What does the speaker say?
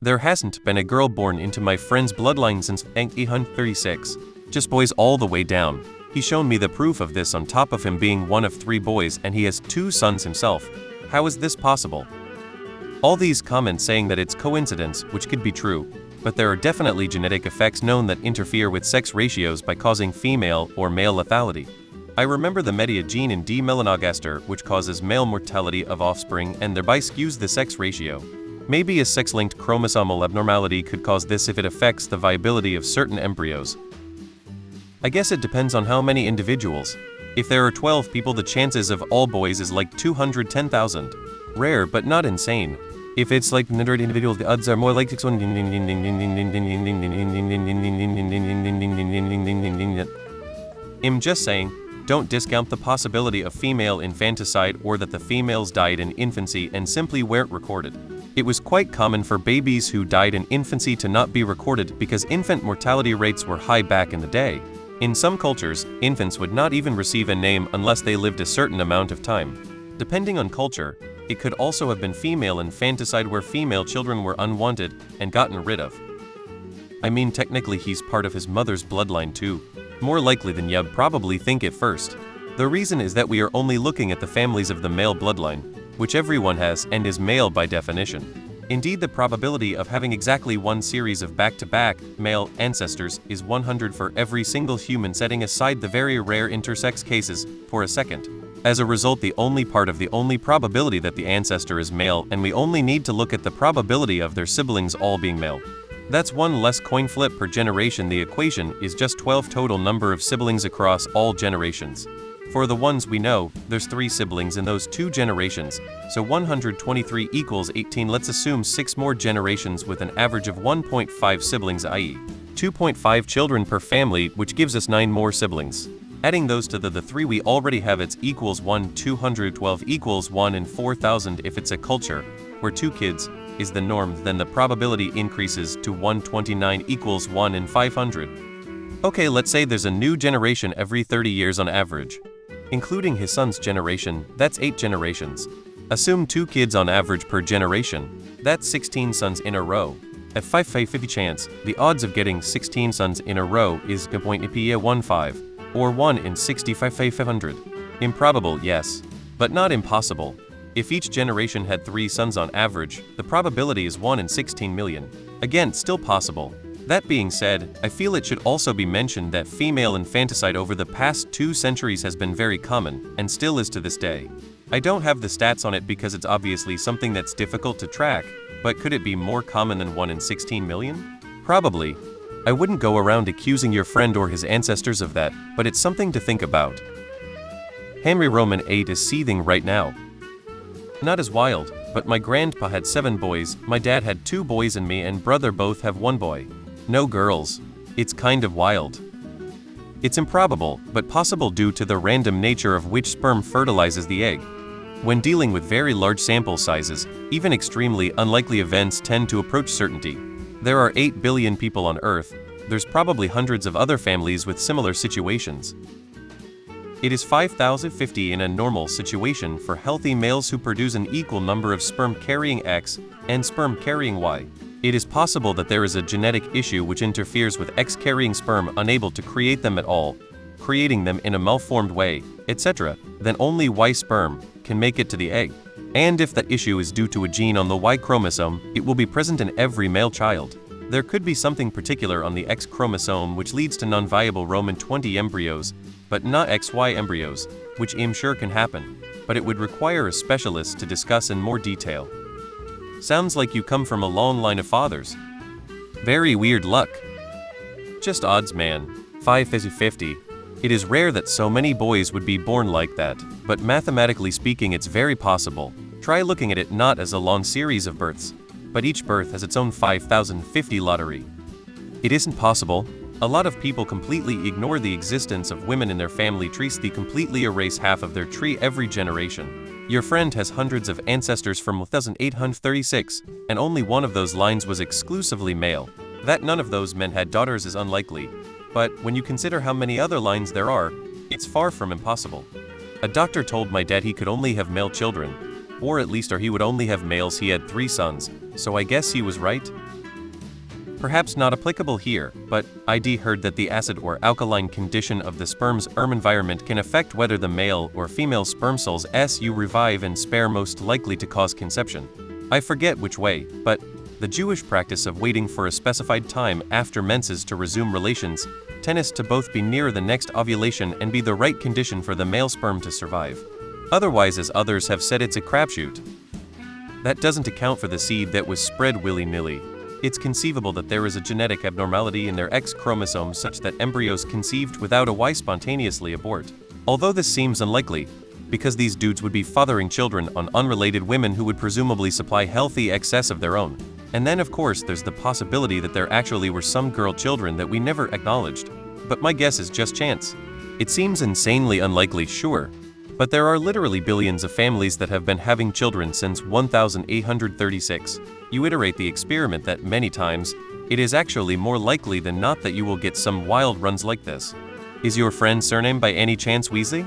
There hasn't been a girl born into my friend's bloodline since 1836. Just boys all the way down. He's shown me the proof of this on top of him being one of 3 boys and he has 2 sons himself. How is this possible? All these comments saying that it's coincidence, which could be true, but there are definitely genetic effects known that interfere with sex ratios by causing female or male lethality. I remember the media gene in D. melanogaster, which causes male mortality of offspring and thereby skews the sex ratio. Maybe a sex-linked chromosomal abnormality could cause this if it affects the viability of certain embryos. I guess it depends on how many individuals. If there are 12 people, the chances of all boys is like 210,000. Rare but not insane. If it's like 100 individuals, the odds are more like 6. I'm just saying, don't discount the possibility of female infanticide or that the females died in infancy and simply weren't recorded. It was quite common for babies who died in infancy to not be recorded because infant mortality rates were high back in the day. In some cultures, infants would not even receive a name unless they lived a certain amount of time. Depending on culture, it could also have been female infanticide where female children were unwanted and gotten rid of. I mean, technically he's part of his mother's bloodline too. More likely than you'd probably think at first. The reason is that we are only looking at the families of the male bloodline, which everyone has and is male by definition. Indeed, the probability of having exactly one series of back-to-back male ancestors is 100 for every single human, setting aside the very rare intersex cases for a second. As a result, the only probability that the ancestor is male, and we only need to look at the probability of their siblings all being male. That's one less coin flip per generation. The equation is just 12 total number of siblings across all generations. For the ones we know, there's 3 siblings in those 2 generations, so 123 equals 18. Let's assume 6 more generations with an average of 1.5 siblings, i.e. 2.5 children per family, which gives us 9 more siblings. Adding those to the 3 we already have, it equals 1. 212 equals 1 in 4,000. If it's a culture where 2 kids is the norm, then the probability increases to 129 equals 1 in 500. Okay, let's say there's a new generation every 30 years on average. Including his son's generation, that's 8 generations. Assume 2 kids on average per generation. That's 16 sons in a row. At 50 chance, the odds of getting 16 sons in a row is 0.15, or 1 in 65,500. Improbable, yes, but not impossible. If each generation had 3 sons on average, the probability is 1 in 16 million. Again, still possible. That being said, I feel it should also be mentioned that female infanticide over the past 2 centuries has been very common, and still is to this day. I don't have the stats on it because it's obviously something that's difficult to track, but could it be more common than 1 in 16 million? Probably. I wouldn't go around accusing your friend or his ancestors of that, but it's something to think about. Henry Roman VIII is seething right now. Not as wild, but my grandpa had 7 boys, my dad had 2 boys and me and brother both have 1 boy. No girls. It's kind of wild. It's improbable, but possible due to the random nature of which sperm fertilizes the egg. When dealing with very large sample sizes, even extremely unlikely events tend to approach certainty. There are 8 billion people on Earth. There's probably hundreds of other families with similar situations. It is 5,050 in a normal situation for healthy males who produce an equal number of sperm carrying X and sperm carrying Y. It is possible that there is a genetic issue which interferes with X-carrying sperm, unable to create them at all, creating them in a malformed way, etc. Then only Y sperm can make it to the egg. And if that issue is due to a gene on the Y chromosome, it will be present in every male child. There could be something particular on the X chromosome which leads to non-viable Roman 20 embryos, but not XY embryos, which I'm sure can happen, but it would require a specialist to discuss in more detail. Sounds like you come from a long line of fathers. Very weird luck. Just odds, man. 50. It is rare that so many boys would be born like that, but mathematically speaking it's very possible. Try looking at it not as a long series of births, but each birth has its own 5050 lottery. It isn't possible. A lot of people completely ignore the existence of women in their family trees. They completely erase half of their tree every generation. Your friend has hundreds of ancestors from 1836, and only one of those lines was exclusively male. That none of those men had daughters is unlikely, but when you consider how many other lines there are, it's far from impossible. A doctor told my dad he could only have male children, or he would only have males. He had 3 sons, so I guess he was right. Perhaps not applicable here, but ID heard that the acid or alkaline condition of the sperm's environment can affect whether the male or female sperm cells you revive and spare most likely to cause conception. I forget which way, but the Jewish practice of waiting for a specified time after menses to resume relations tends to both be near the next ovulation and be the right condition for the male sperm to survive. Otherwise, as others have said, it's a crapshoot. That doesn't account for the seed that was spread willy-nilly. It's conceivable that there is a genetic abnormality in their X chromosome such that embryos conceived without a Y spontaneously abort. Although this seems unlikely, because these dudes would be fathering children on unrelated women who would presumably supply healthy excess of their own. And then of course there's the possibility that there actually were some girl children that we never acknowledged. But my guess is just chance. It seems insanely unlikely, sure. But there are literally billions of families that have been having children since 1836. You iterate the experiment that many times, it is actually more likely than not that you will get some wild runs like this. Is your friend's surname by any chance Weasley?